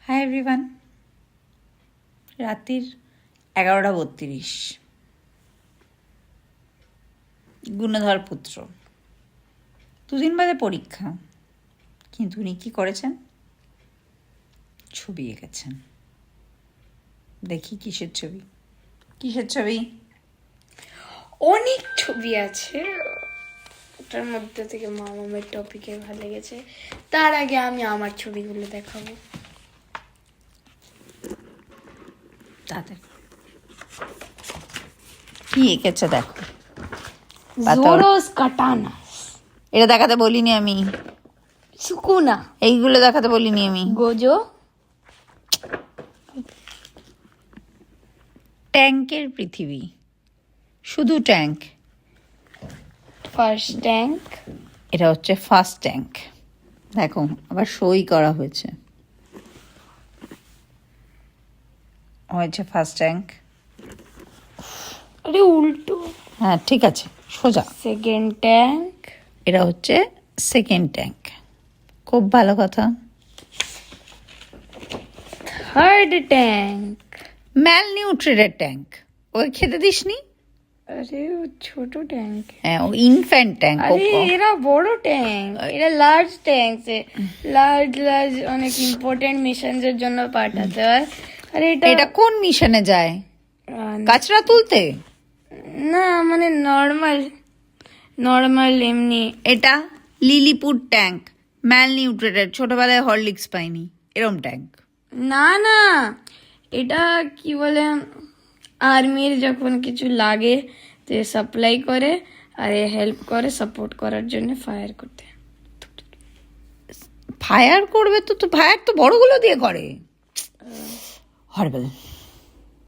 Hi everyone, রাত্রির 11:32। গুণধর পুত্র, দুদিন বাদে পরীক্ষা, কিন্তু উনি কী করেছেন? ছবি এঁকেছেন। দেখি কিসের ছবি? কিসের ছবি? অনেক ছবি আছে, ওটার মধ্যে থেকে মামামের টপিকে ভালো লেগেছে। তার আগে আমি আমার ছবিগুলো দেখাবো। তাদের কি এঁকেছে দেখো। জোরোস কাটানা, এটা দেখাতে বলিনি আমি। সুকুনা, এইগুলো দেখাতে বলিনি আমি। গোজো, ট্যাঙ্কের পৃথিবী, শুধু ট্যাঙ্ক। ফার্স্ট ট্যাঙ্ক, এটা হচ্ছে ফার্স্ট ট্যাঙ্ক। দেখো, আবার সই করা হয়েছে। হয়েছে ফার্স্ট ট্যাঙ্ক। আরে উল্টো। হ্যাঁ ঠিক আছে, সোজা। সেকেন্ড ট্যাঙ্ক, এটা হচ্ছে সেকেন্ড ট্যাঙ্ক। খুব ভালো কথা। থার্ড ট্যাঙ্ক, ম্যাল নিউট্রিটেড ট্যাঙ্ক। ওই খেতে দিসনি? আরে ও ছোট ট্যাঙ্ক। হ্যাঁ, ও ইনফ্যান্ট ট্যাঙ্ক। আরে এরা বড় ট্যাঙ্ক, এরা লার্জ ট্যাঙ্ক, লার্জ লার্জ অনেক ইম্পর্টেন্ট মিশনস এর জন্য পাঠাতে হয়। আরে এটা কোন মিশনে যায়? কাচরা তুলতে? না, মানে নর্মাল নর্মাল এমনি। এটা লিলিপুট ট্যাঙ্ক, ম্যাল নিউট্রিটেড, ছোটবেলায় হরলিক্স পাইনি, এরম ট্যাঙ্ক। না না, এটা কি বলে, আর্মির যখন কিছু লাগে তো সাপ্লাই করে আর হেল্প করে, সাপোর্ট করার জন্য ফায়ার করতে। ফায়ার করবে তো ফায়ার তো বড়গুলো দিয়ে করে। হরবেল।